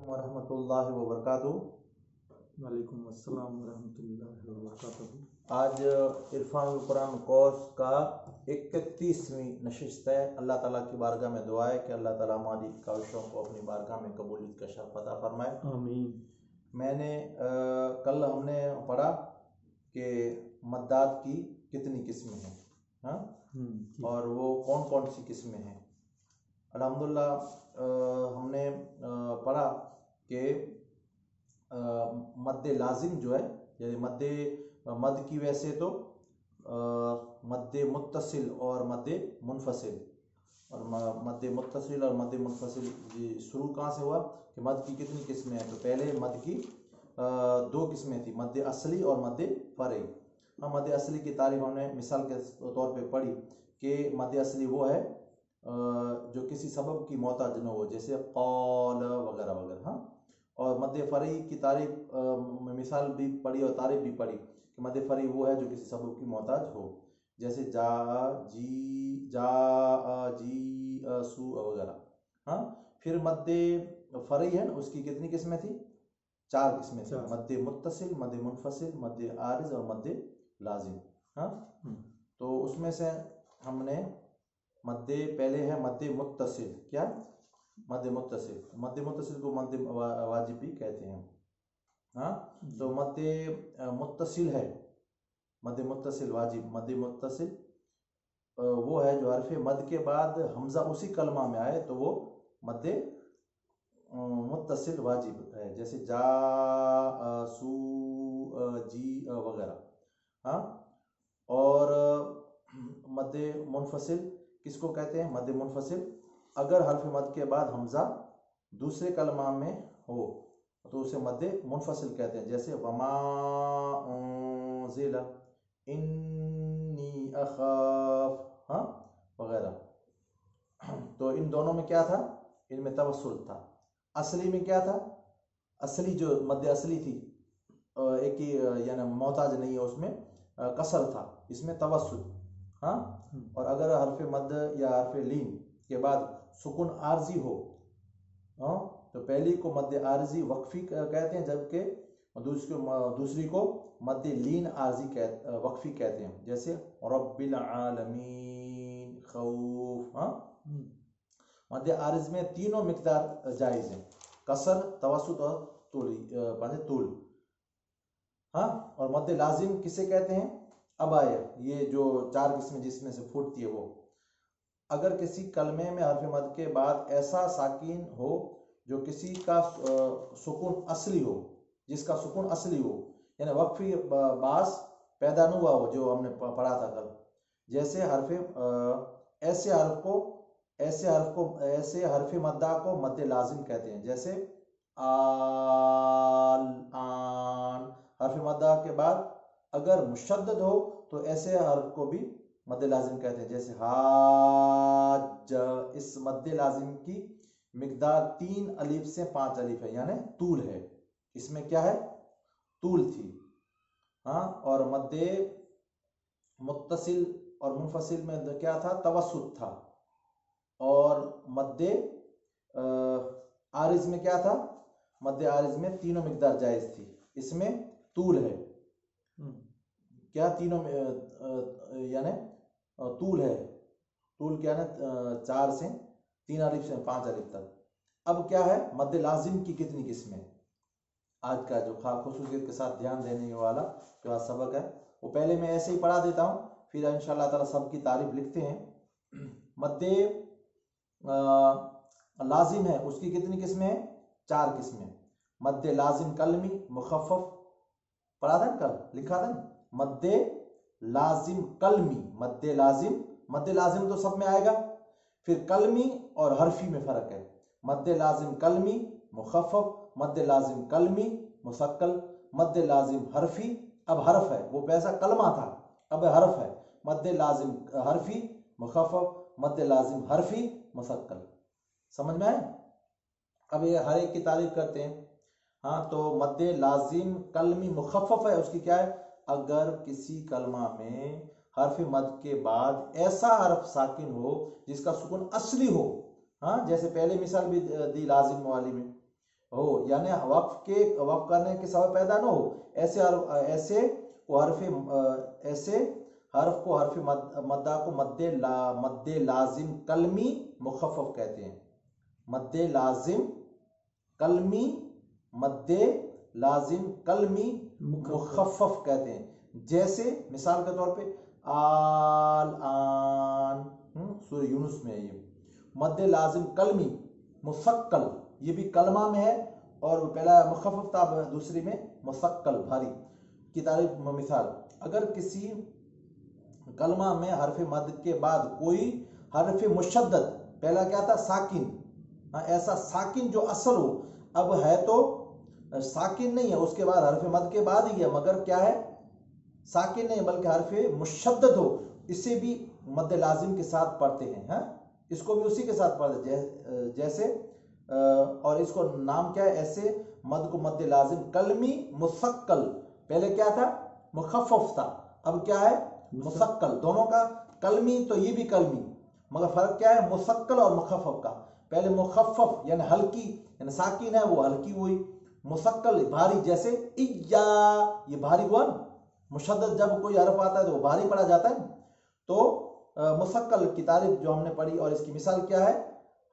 वरहमतुल्लाहि वबरकातुहू। वालेकुम अस्सलाम वरहमतुल्लाहि वबरकातुहू। आज इरफानुल कुरान कोर्स का 31वीं नशिस्त है। अल्लाह ताला की बारगाह में दुआ है कि अल्लाह ताला हमारी काविशों को अपनी बारगाह में कबूलियत का शर्फ अता फरमाए, आमीन। मैंने कल हमने पढ़ा कि मद्दात की कितनी किस्में हैं, हाँ, और वो कौन कौन सी किस्में हैं। अल्हम्दुलिल्लाह हमने पढ़ा कि मद्द लाजिम जो है, यानी मद की वैसे तो मद्द मुत्तसिल और मद्द मुनफसिल, और मद्द मुत्तसिल और मद्द मुनफसिल शुरू कहाँ से हुआ कि मद की कितनी किस्में हैं। तो पहले मद की दो किस्में थी, मद्द असली और मद्द फ़रई। हाँ, मद्द असली की तारीफ हमने मिसाल के तौर पे पढ़ी कि मद्द असली वो है जो किसी सबब की मोहताज न हो, जैसे कौल वगैरह वगैरह। हाँ, और मद्द फ़रई की तारीफ मिसाल भी पढ़ी और तारीफ भी पढ़ी कि मद्द फ़रई वो है जो किसी सबब की मोहताज हो, जैसे जा जी सू वगैरह। हाँ, फिर मद्द फ़रई है ना, उसकी कितनी किस्में थी? 4 किस्में थी, मद्द मुत्तसिल, मद्द मुनफसिल, मद्द आरिज और मद्द लाजिम। हाँ, तो उसमें से हमने मद्द पहले है मद्द मुत्तसिल। क्या? मद्द मुत्तसिल। मद्द मुत्तसिल को मद्द वाजिब भी कहते हैं। हाँ, तो मद्द मुत्तसिल है, मद्द मुत्तसिल वाजिब। मद्द मुत्तसिल वो है जो हरफ मद के बाद हमजा उसी कलमा में आए तो वो मद्द मुत्तसिल वाजिब है, जैसे जा सू जी वगैरह। हाँ, और मद्द मुनफसिल किसको कहते हैं? मद्द मुनफसिल अगर हरफ मद के बाद हमजा दूसरे कलमा में हो तो उसे मद्द मुनफसिल कहते हैं, जैसे वमा उनज़िला इन्नी अखाफ, हाँ, वगैरह। तो इन दोनों में क्या था? इनमें तवस्सुल था। असली में क्या था? असली जो मद्द असली थी एक ही यानी मोहताज नहीं है, उसमें कसर था, इसमें तवस्सुल। हाँ, और अगर हरफ मद या हरफ लीन के बाद सुकून आर्जी हो, हाँ, तो पहली को मद्द आर्जी वक्फी कहते हैं, जबकि दूसरी को मद्द लीन आर्जी वक्फी कहते हैं, जैसे रब्बिल आलमीन, खौफ। हाँ, मद्द आर्ज में तीनों मिकदार जायज़ हैं, कसर, तवस्सुत और तूल। हाँ, और मद्द लाजिम किसे कहते हैं? अब आए ये जो 4 किस्में जिसमें से फूटती है वो, अगर किसी कलमे में हरफ मद के बाद ऐसा साकिन हो जो किसी का सुकून असली हो, जिसका सुकून असली हो, यानी वक्फी बास पैदा न हुआ हो, जो हमने पढ़ा था कल। जैसे ऐसे हरफ मद्दा को मद्द लाजिम कहते हैं, जैसे आन। हरफ मद्दा के बाद अगर मुशद्दद हो तो ऐसे हर्फ को भी मद्द लाजिम कहते हैं, जैसे हाज। इस मद्द लाजिम की मिकदार 3 अलिफ से 5 अलिफ है, यानी तूल है। इसमें क्या है? तूल थी। हाँ, और मद्द मुत्तसिल और मुनफसिल में क्या था? तवस्सुत था। और मद्द आरिज में क्या था? मद्द आरिज में तीनों मिकदार जायज थी, इसमें तूल है। क्या? तीनों में यानी तूल है। तूल क्या है? 4 से 3 अलिफ से 5 अलिफ तक। अब क्या है? मद्द लाजिम की कितनी किस्में? आज का जो खुसूसियत के साथ ध्यान देने वाला जो आज सबक है वो पहले मैं ऐसे ही पढ़ा देता हूँ, फिर इंशाअल्लाह ताला सब की तारीफ लिखते हैं। मद्द लाजिम है, उसकी कितनी किस्में हैं? 4 किस्में। मद्द लाजिम कलमी मुखफ़फ़ पढ़ा था कल, लिखा था। मद्द लाजिम कलमी, मद्द लाजिम तो सब में आएगा, फिर कलमी और हरफी में फर्क है। मद्द लाजिम कलमी मुखफ़फ़, मद्द लाजिम कलमी मुसक्कल, मद्द लाजिम हरफी। अब हरफ है, वो वैसा कलमा था, अब हरफ है। मद्द लाजिम हरफी मुखफ़फ़, मद्द लाजिम हरफी मुसक्कल। समझ में आए? अब ये हर एक की तारीफ करते हैं। हाँ, तो मद्द लाजिम कलमी मुखफ़फ़ है, उसकी क्या है? अगर किसी कलमा में हरफ मद के बाद ऐसा हरफ साकिन हो जिसका सुकून असली हो, हाँ, जैसे पहले मिसाल भी दी लाजिम वाली में हो, यानी वक्फ करने के सबब पैदा न हो, ऐसे हर्फ को हर्फ मद्दा को मद्दे लाजिम कलमी मुखफ़फ़ कहते हैं। मद्दे लाजिम कलमी, मद्दे लाजिम कलमी मुखफ़फ़ कहते हैं। जैसे मिसाल के तौर पे आल आन, सूरह यूनुस में है ये मद्दे लाजिम कलमी मुसक्कल, ये भी कलमा में है और पहला मुखफ़फ़ था, दूसरी में मुसक्कल भारी की तारीफ मिसाल। अगर किसी कलमा में हरफ मद के बाद कोई हरफ मुशद्दद, पहला क्या था साकिन, ऐसा साकिन जो असल हो, अब है तो साकिन नहीं है, उसके बाद हरफ मद के बाद ही है, मगर क्या है साकिन नहीं बल्कि हरफ मुशद्दद हो, इसे भी मद लाजिम के साथ पढ़ते हैं, इसको भी उसी के साथ पढ़ते हैं जैसे, और इसको नाम क्या है, ऐसे मद को मद लाजिम कलमी मुसक्कल, पहले क्या था मुखफ़फ़ था, अब क्या है मुसक्कल, दोनों का कलमी, तो ये भी कलमी, मगर फर्क क्या है मुसक्कल और मुखफ़फ़ का। पहले मुखफ़फ़ यानी हल्की, यानी साकिन है वो हल्की हुई, मुसक्कल भारी, जैसे इया, ये भारी हुआ ना, मुशद्दद जब कोई हरफ आता है तो वो भारी पड़ा जाता है। तो मुसक्कल की तारीफ जो हमने पढ़ी, और इसकी मिसाल क्या है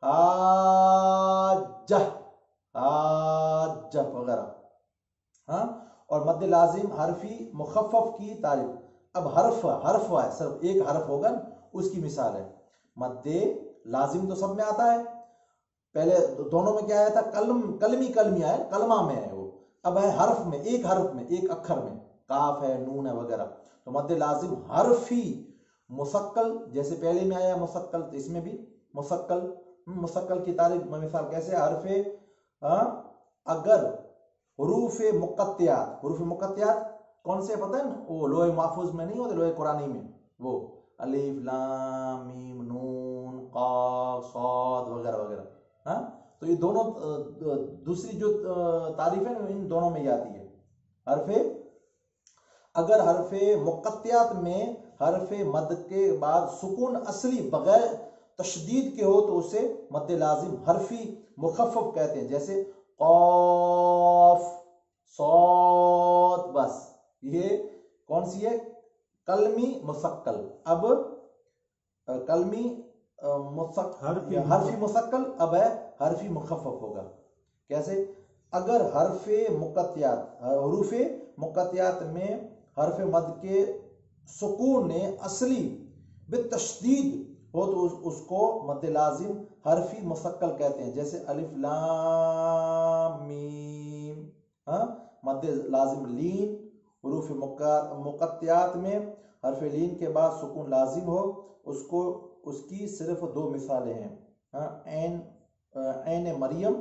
हाजह, हाजह वगैरह, और मद्दे लाजिम हरफी मुखफ़फ़ की तारीफ। अब हर्फ है, सिर्फ एक हर्फ होगा, उसकी मिसाल है मद्दे लाजिम तो सब में आता है, पहले दोनों में क्या आया था कलमी आया, कलमा में है वो, अब है हर्फ में, एक हर्फ में, एक अक्षर में, काफ है नून है वगैरह, तो मद्दे लाजिम हरफी मुसक्कल, जैसे पहले में आया मुसक्कल तो इसमें भी मुसक्कल की तारीफ में मिसाल कैसे, हरफे अगर हुरूफ मुक़त्तियात कौन से पता है ना, वो लोहे महफूज में नहीं होते, लोहे कुरानी में, वो अलिफ लाम मीम नून क़ाफ साद वगैरह वगैरह, तो ये दोनों दूसरी जो तारीफ है ना इन दोनों में आती है। हरफे अगर हरफे मुक़त्तियात में हरफे मद के बाद सुकून असली बगैर तशदीद के हो तो उसे मद लाजिम हरफी मुखफ़फ़ कहते हैं, जैसे क़ाफ साद, बस ये कौन सी है कलमी मुसक्कल। अब कलमी हरफी मुसक्कल, अब है हरफी मुखफ़फ़ होगा। कैसे, अगर हरफे मुक़त्तियात में हरफ मद के सुकून ने असली बितशदीद हो तो उसको मद लाजिम हरफी मुसक्कल कहते हैं, जैसे अलिफ लाम मीम, मद लाजिम लीन, हुरूफ मुक़त्तियात में हरफ लीन के बाद सुकून लाजिम हो, उसकी सिर्फ दो मिसालें हैं, ऐन मरियम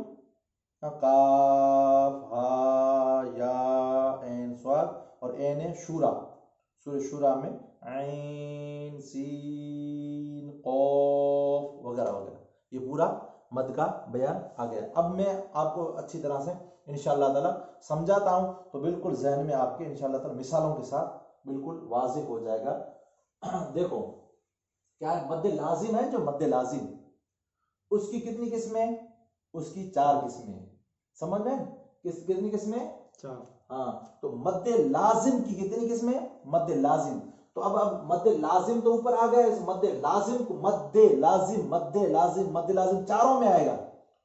काफ हा या ऐन स्वाद, और ऐन शूरा सूरह शूरा में ऐन सीन क़ाफ वगैरह वगैरह, ये पूरा मद का बयान आ गया। अब मैं आपको अच्छी तरह से इंशाअल्लाह ताला समझाता हूं, तो बिल्कुल जहन में आपके इंशाअल्लाह ताला मिसालों के साथ बिल्कुल वाज़ेह हो जाएगा। देखो क्या है, मद्दे लाजिम है, जो मद्दे लाजिम उसकी कितनी किस्में, उसकी 4 किस्में, समझ में कितनी किस्में, 4। तो मद्दे लाजिम की कितनी किस्में, मद्दे लाजिम, तो अब मद्दे लाजिम तो ऊपर आ गया, इस मद्दे लाजिम को मद्दे लाजिम चारों में आएगा,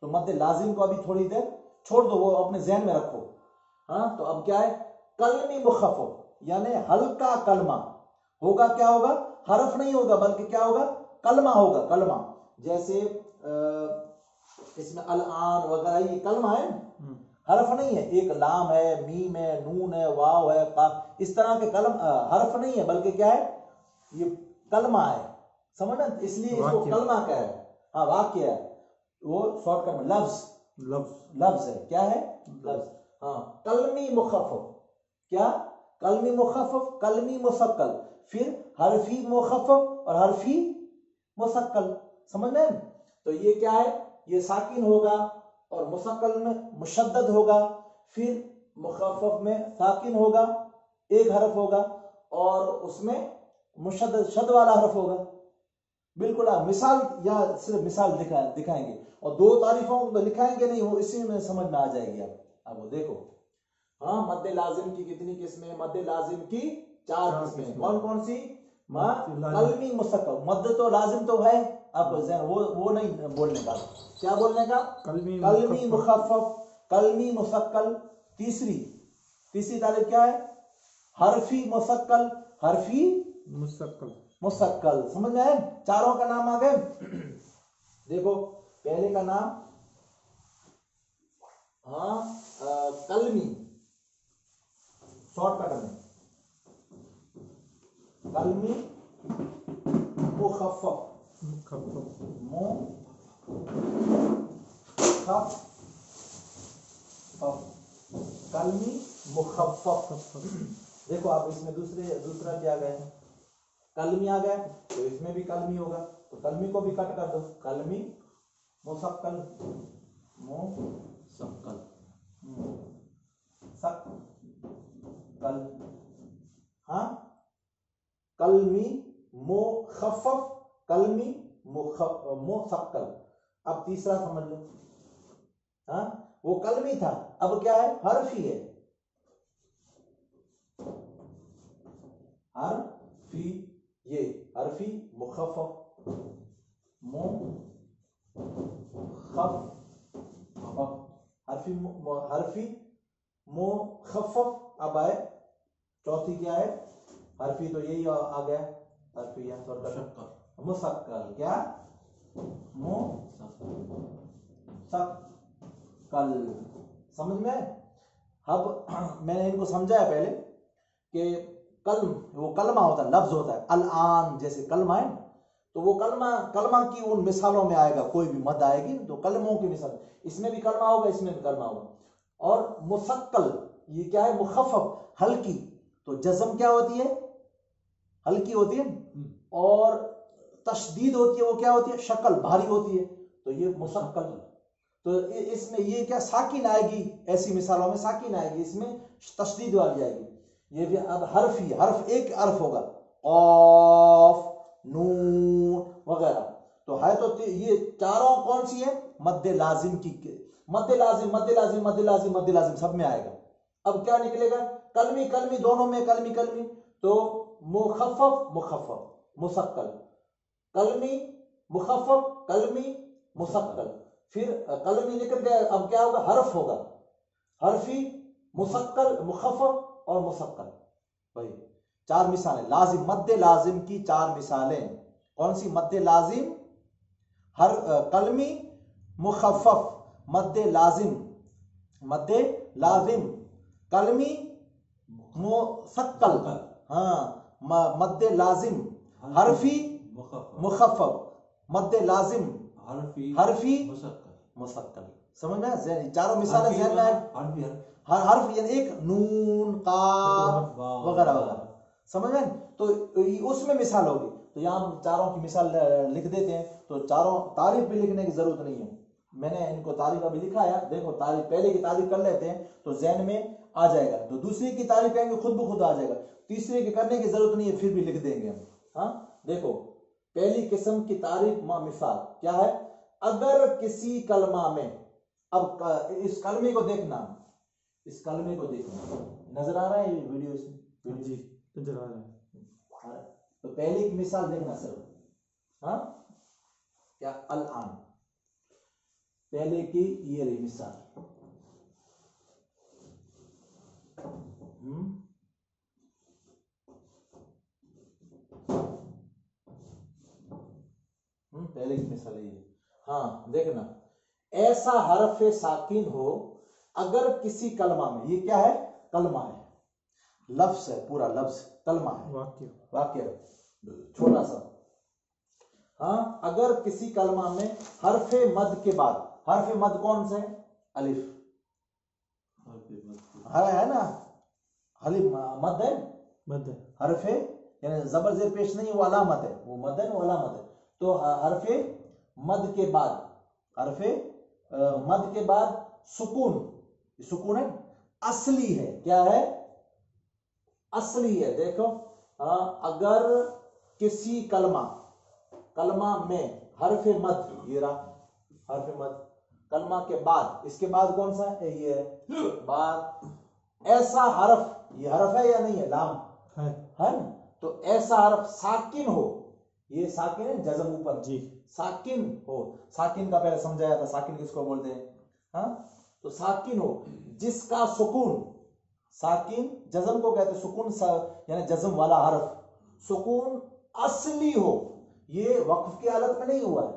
तो मद्दे लाजिम को अभी थोड़ी देर छोड़ दो, वो अपने जहन में रखो। तो अब क्या है, कलमी मुखफ़फ़ यानी हल्का कलमा होगा, क्या होगा, हरफ नहीं होगा बल्कि क्या होगा, कलमा होगा, कलमा, जैसे इसमें अल आन वगैरह ये कलमा है, हरफ नहीं है, एक लाम है, मीम है, नून है, वाव है, काफ, इस तरह के कलम हरफ नहीं है बल्कि क्या है, ये कलमा है, समझ ना, इसलिए इसको कलमा क्या है, वाक्य है, वो शॉर्टकट में लफ्ज है, क्या है लफ्ज। कलमी मुखफ़फ़, क्या कलमी मुखफ़फ़, कलमी मुसक्कल, फिर हरफी मुखफ़फ़ और हरफी मुसक्कल, समझ में। तो ये क्या है, ये साकिन होगा और मुसक्कल में मुशद्दद होगा, फिर मुखफ़फ़ में साकिन होगा, एक हरफ होगा, और उसमें मुशद्दद शद वाला हरफ होगा, बिल्कुल आप मिसाल या सिर्फ मिसाल दिखाएंगे और दो तारीफों को लिखाएंगे नहीं, वो इसी में समझ में आ जाएगी। आप वो देखो, हाँ मद्दे लाजिम की कितनी किस्में? मद्दे लाजिम की 4 किस्में। कौन कौन सी? कलमी मुसक्कल। मद्दे तो लाजिम तो है, आप वो नहीं बोलने का। क्या बोलने का? कलमी मुखफ़फ़, कलमी मुसक्कल। तीसरी तारीफ क्या है? हरफी मुसक्कल, हरफी मुसक्कल। समझ में आए? चारों का नाम आ गए। देखो पहले का नाम कलमी, शॉर्टकट में कलमी मुखफ़फ़, कलमी मुखफ़फ़। देखो आप इसमें दूसरा क्या गए? कलमी आ गया, तो इसमें भी कलमी होगा, तो कलमी को भी कट कर दो। कलमी मुसक्कल, सक्कल, हाँ कलमी मुखफ़फ़, कलमी मुसक्कल। अब तीसरा समझ लो, हाँ वो कलमी था, अब क्या है? हरफी है। हरफी, ये हरफी मुखफ़फ़, हरफी मुखफ़फ़। अब आए चौथी, क्या है? हरफी तो यही आ गया, हरफी मुसक्कल। क्या? मुसक्कल। समझ में? अब मैंने इनको समझाया पहले कि वो कलमा होता है, लफ्ज होता है। अल आन जैसे कलमा है, तो वो कलमा की उन मिसालों में आएगा। कोई भी मद आएगी तो कलमों की मिसाल, इसमें भी कलमा होगा, इसमें भी कलमा होगा। और मुसक्कल ये क्या है? मुखफ़फ़, हल्की। तो जज़म क्या होती है? हल्की होती है, और तशदीद होती है, वो क्या होती है? शक्ल, भारी होती है। तो ये मुसक्कल। तो इसमें ये क्या? साकिन आएगी, ऐसी मिसालों में साकिन आएगी, इसमें तशदीद वाली आएगी। ये भी अब हरफी, हर्फ एक हर्फ होगा, ऑफ, नून वगैरह। तो है तो ये चारों कौन सी है? मद्दे लाजिम की। मद्दे लाजिम, मद्दे लाजिम, मद्दे लाजिम, मद्दे लाजिम सब में आएगा। अब क्या निकलेगा? कलमी कलमी, दोनों में कलमी कलमी। तो मुखफ़फ़ मुखफ़फ़, मुसक्कल, कलमी मुखफ़फ़, कलमी मुसक्कल। फिर कलमी निकल गया, अब क्या होगा? हर्फ होगा, हरफी मुसक्कल, मुखफ़फ़ और मुसक्कल। भाई 4 मिसालें लाजिम, मद्दे लाजिम की 4 मिसालें। कौन सी? मद्दे लाजिम, हर कलमी मुखफ़फ़, मद्दे लाजिम, कलमी मुसक्कल, हाँ मद्दे लाजिम, हरफी मुखफ़फ़, मद्दे लाजिम, हरफी मुसक्कल। समझ में? चारों मिसालें ज़हन में आए। हर हर्फ यानी एक नून, काफ वगैरह वगैरह। समझ में? तो उसमें मिसाल होगी। तो यहाँ हम चारों की मिसाल लिख देते हैं, तो चारों तारीफ भी लिखने की जरूरत नहीं है। मैंने इनको तारीफ अभी लिखा है, देखो तारीफ, पहले की तारीफ कर लेते हैं तो ज़हन में आ जाएगा। तो दूसरी की तारीफ कहेंगे खुद ब खुद आ जाएगा, तीसरे की करने की जरूरत नहीं है, फिर भी लिख देंगे हम। हाँ देखो, पहली किस्म की तारीफ मिसाल क्या है? अगर किसी कलमा में, अब इस कलमे को देखना, इस कलमे को देखना, नजर आ रहा है ये वीडियो? इसमें जी नजर आ रहा है। तो पहली एक मिसाल देखना सर, हाँ क्या? अल आन, पहले की ये रही मिसाल। पहले की मिसाल है ये। हाँ देखना, ऐसा हरफ साकिन हो अगर किसी कलमा में, ये क्या है? कलमा है, लफ्ज है, पूरा लफ्ज कलमा है, वाक्य छोटा सा। हाँ अगर किसी कलमा में हरफे मद के बाद, हरफे मद कौन से? अलिफ है ना, अलिफ मद है, हरफे यानी जबर जेर पेश नहीं, वो अलामत है, वो मद है, वो अलामत है। तो हरफे मद के बाद, हरफे मद के बाद सुकून, सुकून है, असली है। क्या है? असली है। देखो अगर किसी कलमा, कलमा में हरफ मद, ये रहा हरफ मद, कलमा के बाद, इसके बाद कौन सा है, ये है बाद, ऐसा हरफ, ये हरफ है या नहीं है, लाम है ना, तो ऐसा हरफ साकिन हो, ये साकिन है, जज़म ऊपर जी, साकिन हो, साकिन का पहले समझाया था, साकिन किसको बोलते हैं, हाँ, तो साकिन हो जिसका सुकून, साकिन जज़म को कहते हैं, सुकून यानी जज़म वाला हरफ, सुकून असली हो, ये वक्फ की हालत में नहीं हुआ है,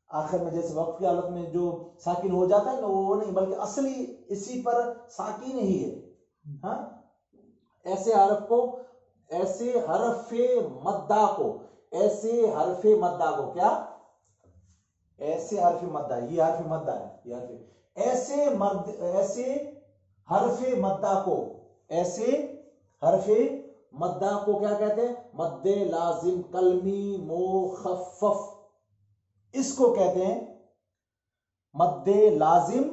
आखिर में जैसे वक्फ की हालत में जो साकिन हो जाता है ना, वो नहीं, बल्कि असली इसी पर साकिन ही है, हाँ, ऐसे हरफ को, ऐसे हरफे मद्दा को, ऐसे हरफे मद्दा को, क्या, ऐसे हरफे मद्दा, ये हरफे मद्दा है, ये हरफे, ऐसे हरफे मद्दा को, ऐसे हरफे मद्दा को क्या कहते हैं, मद्दे लाजिम कलमी मुखफ्फफ, इसको कहते हैं मद्दे लाजिम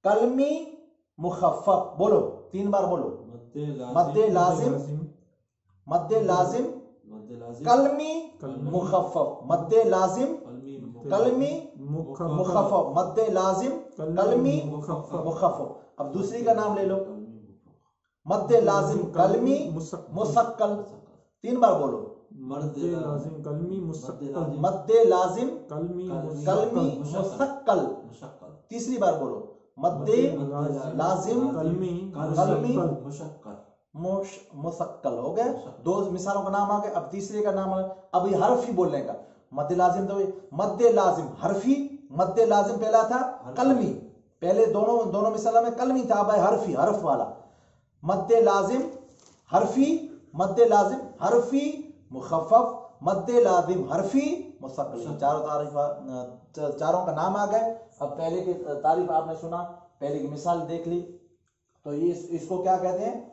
कलमी मुखफ्फफ, बोलो 3 बार बोलो, मद्दे लाजिम कलमी मुखफ्फफ, मद्दे लाजिम कलमी मुखफ्फफ, मद्दे लाजिम कलमी मुखफ्फफ। अब दूसरी का नाम ले लो, मद्दे लाजिम कलमी मुसक्कल, 3 बार बोलो, मद्दे लाजिम कलमी मुसक्कल, मद्दे लाजिम कलमी कलमी मुसक्कल, तीसरी बार बोलो, मद्दे लाजिम कलमी मुसक्कल, हो गए 2 मिसालों का नाम आ गए। अब तीसरे का नाम, अब ये हर्फ ही बोलने का, मद्दे लाजिम, तो मद्दे लाजिम हर्फी, मद्दे लाजिम पहला था कलमी, पहले दोनों मिसालों में कलमी था, अब हर्फी, हर्फ वाला, मद्दे लाजिम हर्फी, मद्दे लाजिम हर्फी मुखफ्फफ, मद्दे लाजिम हर्फी मुसक्कल, चारों का नाम आ गए। अब पहले की तारीफ आपने सुना, पहले की मिसाल देख ली, तो ये इसको क्या कहते हैं,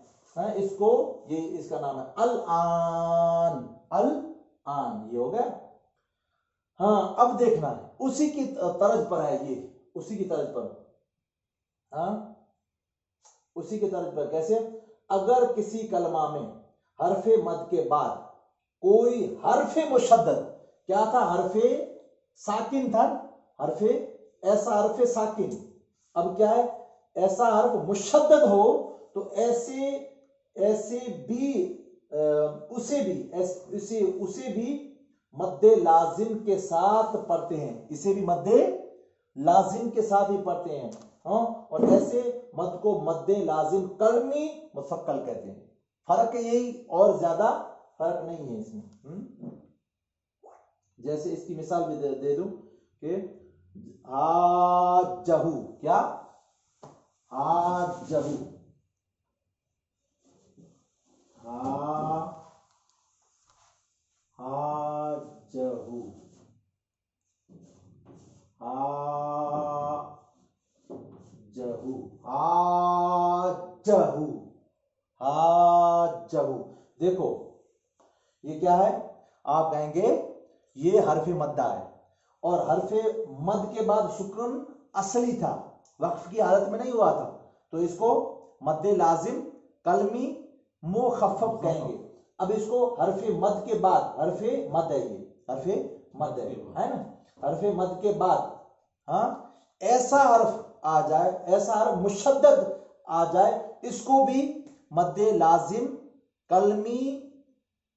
इसको, ये इसका नाम है अल आन, अल आन, ये हो गया। हाँ, अब देखना है उसी की तर्ज पर है ये, उसी की तर्ज पर, हाँ, उसी के तर्ज पर कैसे, अगर किसी कलमा में हरफे मद के बाद कोई हरफे मुशद्दद, क्या था, हरफे साकिन था, हरफे, ऐसा हरफे साकिन, अब क्या है, ऐसा हर्फ मुशद्दद हो, तो ऐसे भी उसे भी मद्दे लाजिम के साथ पढ़ते हैं, इसे भी मद्दे लाजिम के साथ ही पढ़ते हैं, हाँ, और ऐसे मद को मद्दे लाजिम कलमी मुसक्कल कहते हैं। फर्क यही, और ज्यादा फर्क नहीं है इसमें। जैसे इसकी मिसाल भी दे दूं कि हाजहू, क्या, हाजहू, हाजहू, हाजहू, हाजहू, हाजहू, देखो ये क्या है, आप कहेंगे ये हरफे मद्दा है, और हरफे मद के बाद सुकून असली था, वक्फ की हालत में नहीं हुआ था, तो इसको मद्दे लाजिम कलमी मुखफ्फफ कहेंगे। अब इसको हरफे मद के बाद, हरफे मद है, ये हरफे मद है ना, हरफे मद के बाद, हाँ, ऐसा हर्फ आ जाए, ऐसा हर्फ मुशद्दद आ जाए, इसको भी मद्दे लाजिम कलमी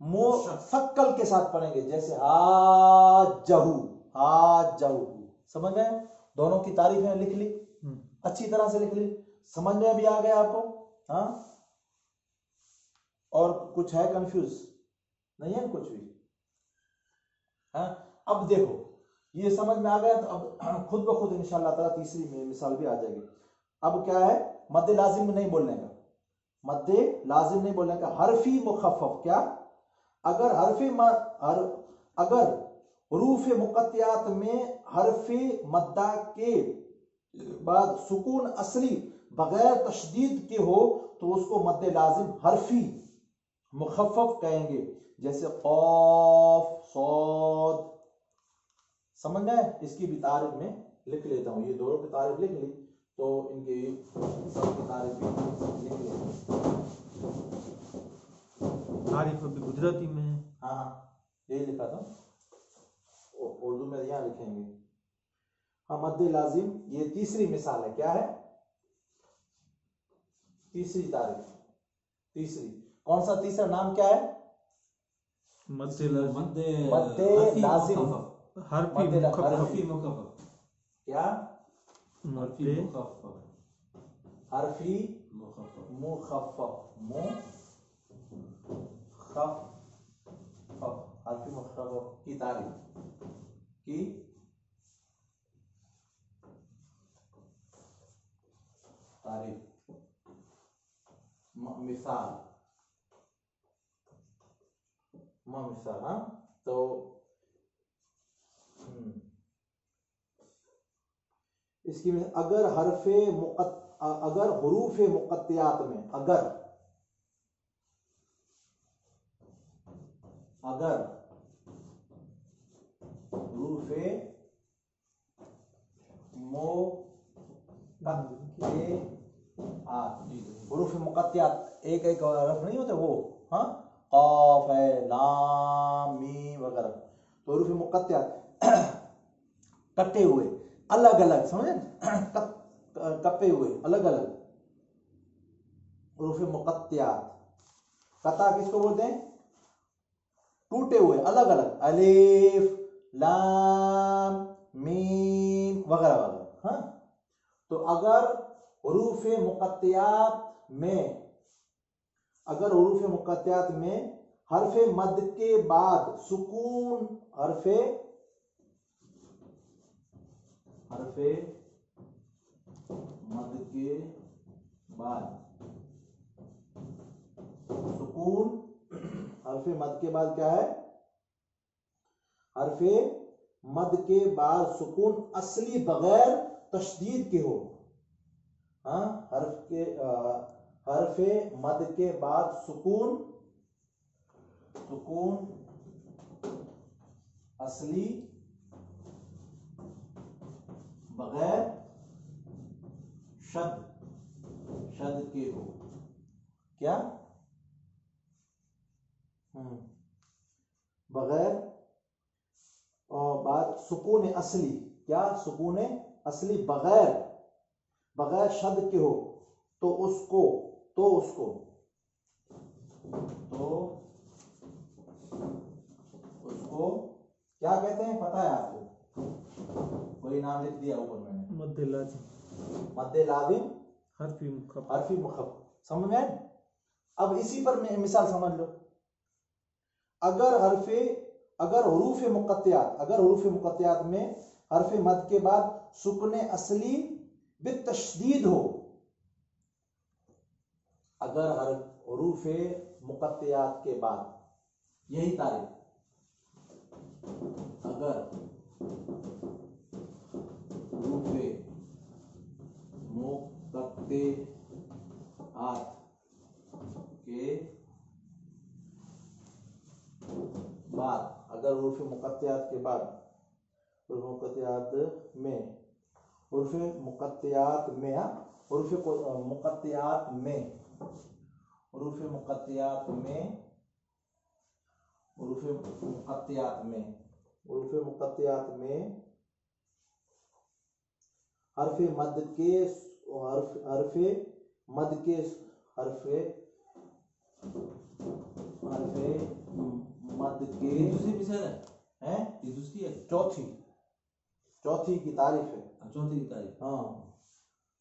मुसक्कल के साथ पढ़ेंगे, जैसे हाजहू, हाजहू, समझ गए, दोनों की तारीफ है, लिख ली, अच्छी तरह से लिख ली, समझ में भी आ गया आपको, हाँ, और कुछ है कंफ्यूज नहीं है कुछ भी, हाँ। अब देखो ये समझ में आ गया, तो अब खुद ब खुद इंशाअल्लाह ताला तीसरी मिसाल भी आ जाएगी। अब क्या है, मद्दे लाजिम नहीं बोलने का, मद्दे लाजिम नहीं बोलने का, हरफी मुखफ्फफ, क्या, अगर अगर हुरूफ मुक़त्तियात में हरफे मद्दा के बाद सुकून असली बगैर तशदीद के हो, तो उसको मद्दे लाजिम हरफी मुखफ्फफ कहेंगे, जैसे क़ाफ, साद, समझ गए। इसकी भी तारीफ में लिख लेता हूँ, ये दोनों की तारीफ लिख ली, तो इनकी सबकी तारीफ भी लिख लेता, तारीफ अभी गुजराती में है, हाँ, यही लिखा था, में यहाँ लिखेंगे। हाँ, मद्दे लाजिम, ये तीसरी मिसाल है। क्या है? तीसरी तारीफ। तीसरी, कौन सा तीसरा नाम क्या है? मद्दे लाजिम। मद्दे लाजिम, हरफी मुखफ़फ़। क्या? मद्दे हरफी मुखफ़फ़। हरफी मुखफ़फ़ की तारीफ की मिसाल। मिसाल, हाँ। तो इसकी अगर अगर हुरूफे मुक़त्तियात में अगर हुरूफे हुरूफे मुक़त्तियात एक एक हरफ नहीं होते वो, हाँ, क़ाफ है, लाम, मीम वगैरह। तो हुरूफे मुक़त्तियात कटे हुए अलग अलग, समझे? कपे हुए अलग अलग हुरूफे मुक़त्तियात। कता किसको बोलते हैं? टूटे हुए अलग अलग, अलिफ, लाम, मीम वगैरह वगैरह, हाँ। तो अगर हुरूफे मुक़त्तियात में हरफे मद के बाद सुकून, हरफे मद के बाद सुकून, हरफे मद के बाद क्या है? हरफे मद के बाद सुकून असली बगैर तशदीद के हो, हाँ। हरफे मद के बाद सुकून असली बगैर शद के हो। क्या? बगैर बाद सुकून असली, क्या? सुकून असली बगैर शद के हो, तो उसको क्या कहते हैं? पता है आपको? कोई नाम लिख दिया ऊपर मैंने। मद्दे लाजिम हरफी मुखफ़फ़। समझ में? अब इसी पर मिसाल समझ लो। अगर हुरूफे मुक़त्तियात में हरफे मद के बाद सुकून असली बितशदीद हो, अगर हुरूफे मुक़त्तियात के बाद, यही तारीफ, अगर हुरूफे मुक़त्तियात के बाद, अगर हुरूफे मुक़त्तियात के बाद मुक़त्तियात में हरफे मद के दूसरी मिसाल है, ये दूसरी है, चौथी की तारीफ है। चौथी की तारीफ। हाँ,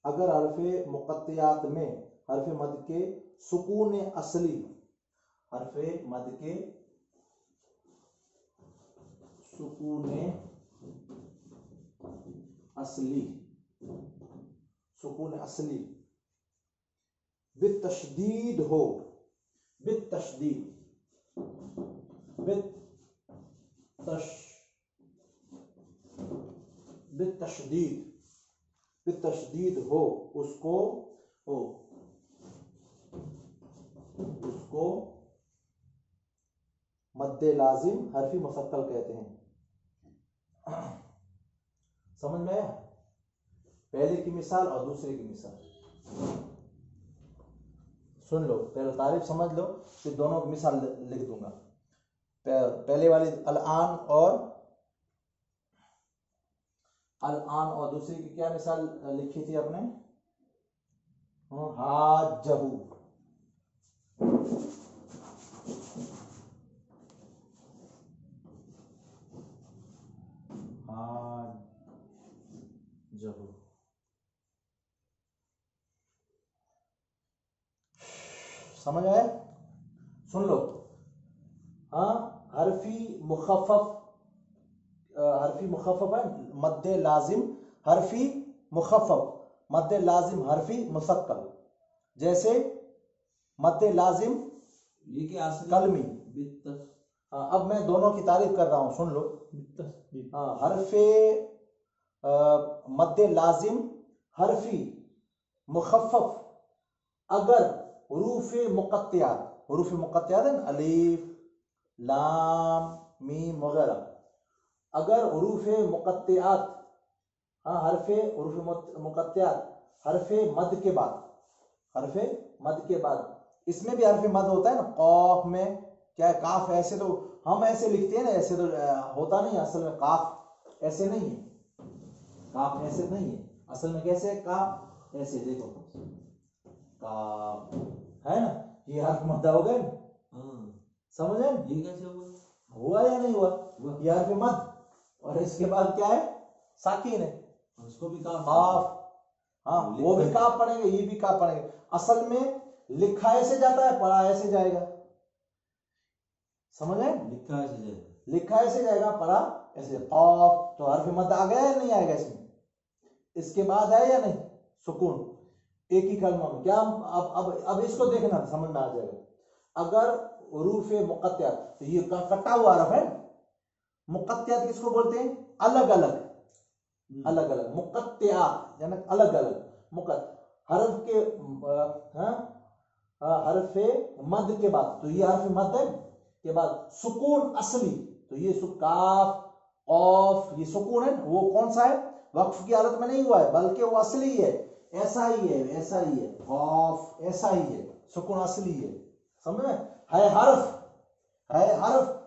अगर हरफे मुक़त्तियात में हरफे मद के सुकून असली, हरफे मद के सुकून असली बितशदीद हो, बितशदीद हो, उसको मद्दे लाजिम हरफी मुसक्कल कहते हैं। समझ में आया? पहले की मिसाल और दूसरे की मिसाल सुन लो। पहले तारीफ समझ लो, फिर दोनों की मिसाल लिख दूंगा। पहले वाली अल-आन और अल आन, और दूसरी की क्या मिसाल लिखी थी आपने? हाजहू। हाजहू। समझ आए? सुन लो। हाँ, हरफी मुखफ़फ़ है, मद्दे लाजिम हरफी मुखफ़फ़, मद्दे लाजिम हरफी मुसक्कल। जैसे मद्दे लाजिम ये क्या असली कलमी। बित्तस। हाँ, अब मैं दोनों की तारीफ कर रहा हूँ, सुन लो। हाँ, हरफे मद्दे लाजिम हरफी मुखफ़फ़ अगर हुरूफ मुक़त्तियात है ना, अलीफ लाम मीम वगैरह, अगर हुरूफ मुक़त्तियात, हाँ हरफे हुरूफ मुक़त्तियात हरफे मद के बाद, इसमें भी हरफे मद होता है ना, कौफ में क्या है, काफ ऐसे तो हम ऐसे लिखते हैं ना, ऐसे तो होता नहीं असल में, काफ ऐसे नहीं है, काफ ऐसे नहीं है असल में, कैसे है काफ ऐसे, देखो काफ है ना, ये हर्फ मद हो गए, समझ आए? ये कैसे हुआ या नहीं हुआ? ये हर्फ मद, और इसके बाद क्या है, साकिन है, उसको भी काफ। हाँ वो भी काफ पढ़ेंगे, ये भी काफ पढ़ेंगे। असल में लिखा ऐसे जाता है, पढ़ा ऐसे जाएगा, समझ आए? लिखा ऐसे जाएगा, पढ़ा ऐसे। कौफ तो हर्फ मद आ गया या नहीं आएगा इसमें? इसके बाद है या नहीं सुकून, एक ही कलमा में। क्या अब इसको देखना, समझ में आ जाएगा। अगर हुरूफ मुक़त्तियात, तो ये कटा हुआ हरफ है, मुक़त्तियात किसको बोलते हैं? अलग अलग मुक़त्तियात यानी अलग अलग हरफ के हरफ मद के बाद, तो ये हरफ मद है के बाद सुकून असली, तो ये काफ औफ, ये सुकून है, वो कौन सा है? वक्फ की हालत में नहीं हुआ है, बल्कि वो असली है, ऐसा ही है औफ, ऐसा ही है, सुकून असली है, समझ में? है हरफ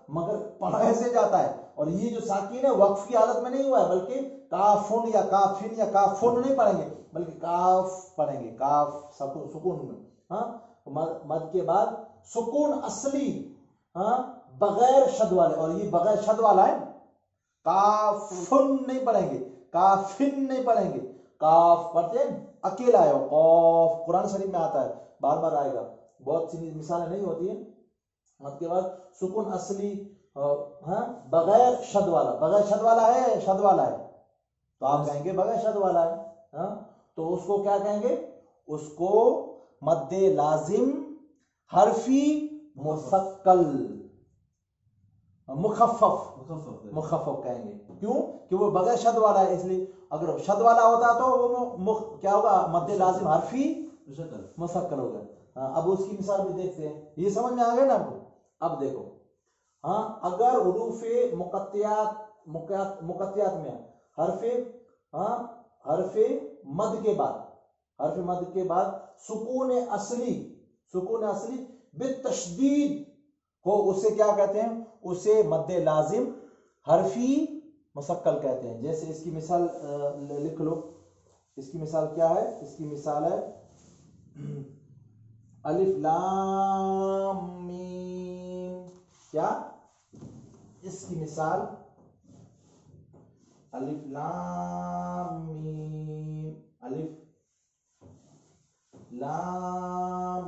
मगर पढ़ा ऐसे जाता है। और ये जो साकिन है वक्फ की हालत में नहीं हुआ है, बल्कि काफुन या काफिन या काफुन नहीं पढ़ेंगे, बल्कि काफ पढ़ेंगे, काफ सुकून में। हाँ, मद के बाद सुकून असली, हाँ बगैर शद वाले, और ये बगैर शद वाला है, काफुन नहीं पढ़ेंगे, काफिन नहीं पढ़ेंगे, काफ पढ़ते हैं अकेला है, कौफ कुरान शरीफ में आता है, बार बार आएगा, बहुत सी मिसालें नहीं होती है। मद के बाद सुकून असली, हाँ बगैर शद वाला है, शद वाला है, तो आप कहेंगे बगैर शद वाला है, हाँ तो उसको क्या कहेंगे? उसको मद्दे लाजिम हरफी मुसक्कल मुखफ़फ़ कहेंगे। क्यों? कि वो बगैर शद वाला है, इसलिए। अगर शद वाला होता तो वो क्या होगा? मद्दे लाजिम हरफी मुसक्कल होगा। हाँ, अब उसकी मिसाल भी देखते हैं, ये समझ में आ गया ना आपको? अब देखो, हाँ अगर हुरूफ़े मुक़त्तियात में हरफे मद के बाद सुकून असली बितशदीद हो, उसे क्या कहते हैं? उसे मद्दे लाजिम हरफी मुसक्कल कहते हैं। जैसे इसकी मिसाल लिख लो, इसकी मिसाल क्या है? इसकी मिसाल है अलिफ लाम मीम। क्या? इसकी मिसाल अलिफ लाम मीम, अलिफ लाम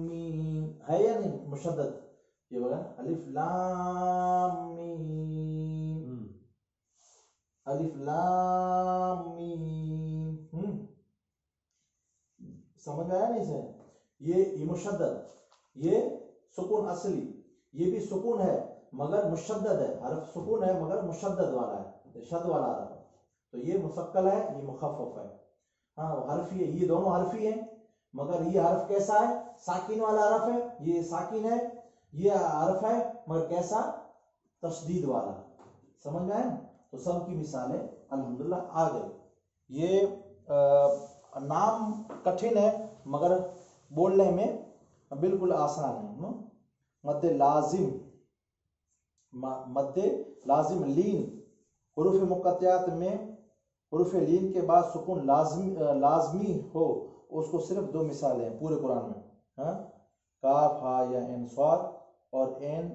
मीम है या नहीं? मुशद्दद, ये बोला अलिफ लाम मीम, अलिफ लाम मीम। समझ में आया नहीं इसे? ये मुशद्दद, ये सुकून असली, ये भी सुकून है मगर मुशद्दद है, हरफ सुकून है मगर मुशद्दद वाला है, शद वाला हरफ। तो ये मुसक्कल है, ये मुखफ़फ़ है। हाँ हरफी है, ये दोनों हरफी है, मगर ये हरफ कैसा है? साकिन वाला हरफ है, ये साकिन है, ये हरफ है मगर कैसा? तशदीद वाला। समझ में आया? तो सब की मिसालें अल्हम्दुलिल्लाह आ गई। ये नाम कठिन है मगर बोलने में बिल्कुल आसान है। मद्दे लाजिम लीन हुरूफ मुक़त्तियात में हुरूफ लीन के बाद सुकून लाजमी हो, उसको सिर्फ 2 मिसालें हैं पूरे कुरान में, हाँ, काफ हा या एन स्वाद और एन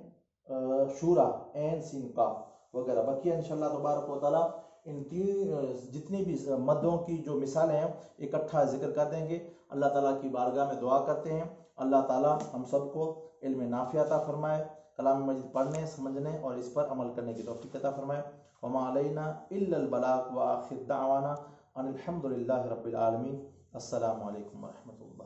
शूरा एन सीन काफ वगैरह। बाकी इंशाल्लाह तबारक व तआला इन 3 जितनी भी मदों की जो मिसालें हैं इकट्ठा जिक्र कर देंगे। अल्लाह ताला की बारगाह में दुआ करते हैं अल्लाह ताला हम सबको इल्म नाफ़िया अता फरमाए, कलाम मजीद पढ़ने समझने और इस पर अमल करने की तौफीक अता फरमाए। वमा अलैना इल्लल बलाग व आखिर दावाना अनिल हम्दुलिल्लाहि रब्बिल आलमीन। अस्सलामु अलैकुम व रहमतुल्लाह।